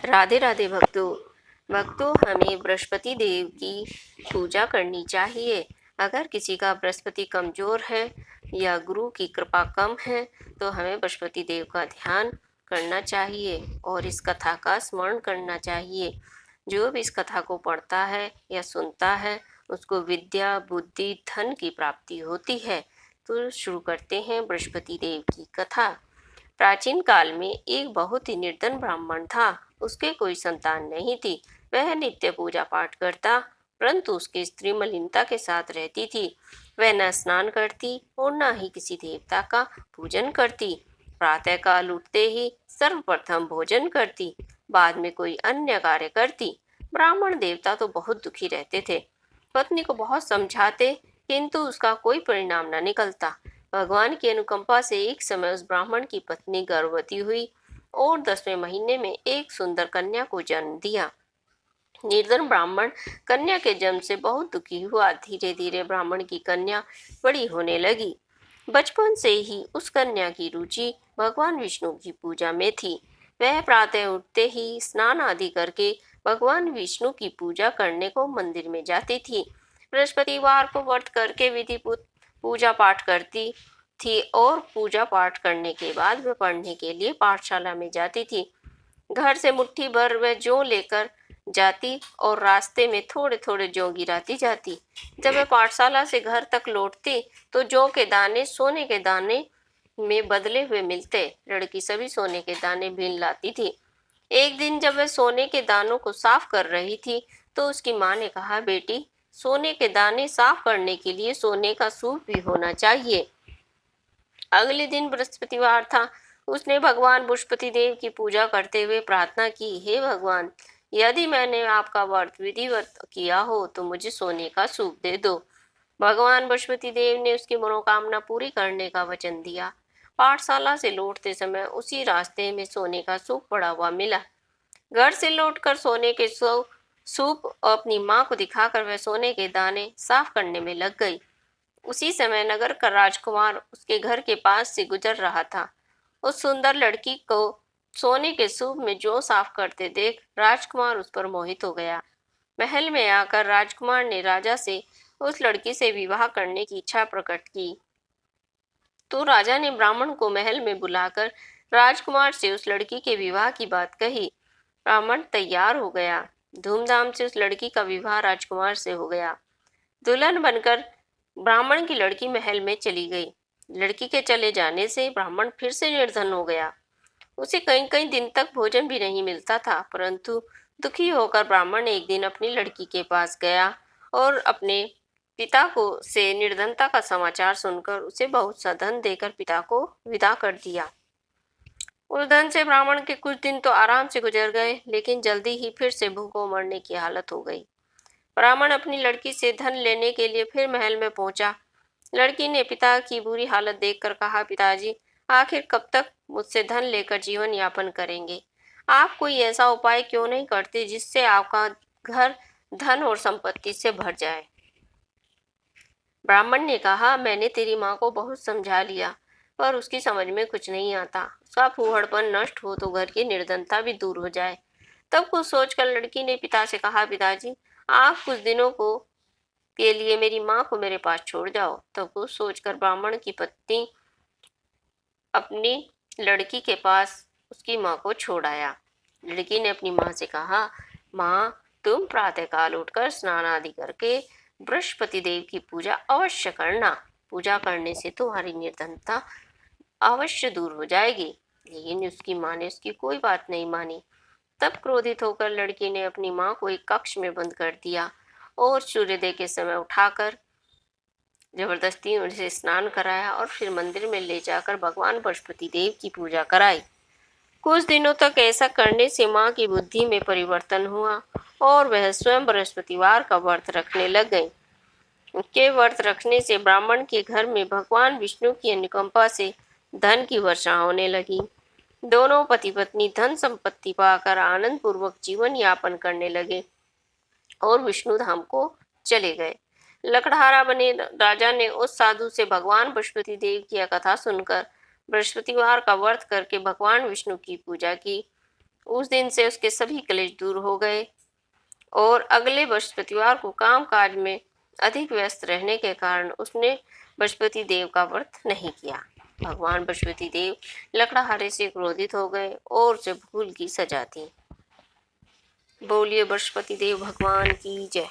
राधे राधे भक्तों हमें बृहस्पति देव की पूजा करनी चाहिए। अगर किसी का बृहस्पति कमजोर है या गुरु की कृपा कम है तो हमें बृहस्पति देव का ध्यान करना चाहिए और इस कथा का स्मरण करना चाहिए। जो भी इस कथा को पढ़ता है या सुनता है उसको विद्या बुद्धि धन की प्राप्ति होती है। तो शुरू करते हैं बृहस्पति देव की कथा। प्राचीन काल में एक बहुत ही निर्धन ब्राह्मण था। उसके कोई संतान नहीं थी। वह नित्य पूजा पाठ करता, परंतु उसकी स्त्री मलिनता के साथ रहती थी। वह न स्नान करती और न ही किसी देवता का पूजन करती। प्रातः काल उठते ही सर्वप्रथम भोजन करती, बाद में कोई अन्य कार्य करती। ब्राह्मण देवता तो बहुत दुखी रहते थे। पत्नी को बहुत समझाते, किंतु उसका कोई परिणाम न निकलता। भगवान की अनुकंपा से एक समय उस ब्राह्मण की पत्नी गर्भवती हुई और 10वें महीने में एक सुंदर कन्या को जन्म दिया। निर्धन ब्राह्मण कन्या के जन्म से बहुत दुखी हुआ। धीरे धीरे ब्राह्मण की कन्या बड़ी होने लगी। बचपन से ही उस कन्या की रुचि भगवान विष्णु की पूजा में थी। वह प्रातः उठते ही स्नान आदि करके भगवान विष्णु की पूजा करने को मंदिर में जाती थी। बृहस्पतिवार को व्रत करके विधिपूत पूजा पाठ करती थी और पूजा पाठ करने के बाद वह पढ़ने के लिए पाठशाला में जाती थी। घर से मुट्ठी भर वह जौ लेकर जाती और रास्ते में थोड़े थोड़े जौ गिराती जाती। जब वह पाठशाला से घर तक लौटती तो जौ के दाने सोने के दाने में बदले हुए मिलते। लड़की सभी सोने के दाने बीन लाती थी। एक दिन जब वह सोने के दानों को साफ कर रही थी तो उसकी माँ ने कहा, बेटी, सोने के दाने साफ करने के लिए सोने का सूप भी होना चाहिए। अगले दिन बृहस्पतिवार था। उसने भगवान बृहस्पति देव की पूजा करते हुए प्रार्थना की, हे भगवान, यदि मैंने आपका व्रत विधिवत किया हो तो मुझे सोने का सूप दे दो। भगवान बृहस्पति देव ने उसकी मनोकामना पूरी करने का वचन दिया। पाठशाला से लौटते समय उसी रास्ते में सोने का सूप पड़ा हुआ मिला। घर से लौटकर सोने के सूप अपनी माँ को दिखाकर वह सोने के दाने साफ करने में लग गई। उसी समय नगर का राजकुमार उसके घर के पास से गुजर रहा था। उस सुंदर लड़की को सोने के सूप में जौ साफ करते देख राजकुमार उस पर मोहित हो गया। महल में आकर राजकुमार ने राजा से उस लड़की से विवाह करने की इच्छा प्रकट की। तो राजा ने ब्राह्मण को महल में बुलाकर राजकुमार से उस लड़की के विवाह की बात कही। ब्राह्मण तैयार हो गया। धूमधाम से उस लड़की का विवाह राजकुमार से हो गया। दुल्हन बनकर ब्राह्मण की लड़की महल में चली गई। लड़की के चले जाने से ब्राह्मण फिर से निर्धन हो गया। उसे कई कई दिन तक भोजन भी नहीं मिलता था, परंतु दुखी होकर ब्राह्मण एक दिन अपनी लड़की के पास गया और अपने पिता को से निर्धनता का समाचार सुनकर उसे बहुत सा धन देकर पिता को विदा कर दिया। उस धन से ब्राह्मण के कुछ दिन तो आराम से गुजर गए, लेकिन जल्दी ही फिर से भूखों मरने की हालत हो गई। ब्राह्मण अपनी लड़की से धन लेने के लिए फिर महल में पहुंचा। लड़की ने पिता की बुरी हालत देखकर कहा, पिताजी, आखिर कब तक मुझसे धन लेकर जीवन यापन करेंगे? आप कोई ऐसा उपाय क्यों नहीं करते जिससे आपका घर धन और संपत्ति से भर जाए? ब्राह्मण ने कहा, मैंने तेरी माँ को बहुत समझा लिया, पर उसकी समझ में कुछ नहीं आता। उसका फूहड़पन नष्ट हो तो घर की निर्धनता भी दूर हो जाए। तब कुछ सोचकर लड़की ने पिता से कहा, पिताजी, आप कुछ दिनों को के लिए मेरी माँ को मेरे पास छोड़ जाओ। तब कुछ सोचकर ब्राह्मण की पत्नी अपनी लड़की के पास उसकी माँ को छोड़ आया। लड़की ने अपनी माँ से कहा, माँ, तुम प्रातःकाल उठकर स्नान आदि करके बृहस्पति देव की पूजा अवश्य करना। पूजा करने से तुम्हारी निर्धनता अवश्य दूर हो जाएगी। लेकिन उसकी माँ ने उसकी कोई बात नहीं मानी। तब क्रोधित होकर लड़की ने अपनी माँ को एक कक्ष में बंद कर दिया और सूर्योदय के समय उठाकर जबरदस्ती उनसे स्नान कराया और फिर मंदिर में ले जाकर भगवान बृहस्पति देव की पूजा कराई। कुछ दिनों तक ऐसा करने से माँ की बुद्धि में परिवर्तन हुआ और वह स्वयं बृहस्पतिवार का व्रत रखने लग गई। उनके व्रत रखने से ब्राह्मण के घर में भगवान विष्णु की अनुकंपा से धन की वर्षा होने लगी। दोनों पति पत्नी धन संपत्ति पाकर आनंद पूर्वक जीवन यापन करने लगे और विष्णु धाम को चले गए। लकड़हारा बने राजा ने उस साधु से भगवान बृहस्पति देव की कथा सुनकर बृहस्पतिवार का व्रत करके भगवान विष्णु की पूजा की उस दिन से उसके सभी कलेश दूर हो गए और अगले बृहस्पतिवार को कामकाज में अधिक व्यस्त रहने के कारण उसने बृहस्पति देव का व्रत नहीं किया। भगवान बृहस्पति देव लकड़हारे से क्रोधित हो गए और उसे भूल की सजा दी। बोलिए बृहस्पति देव भगवान की जय।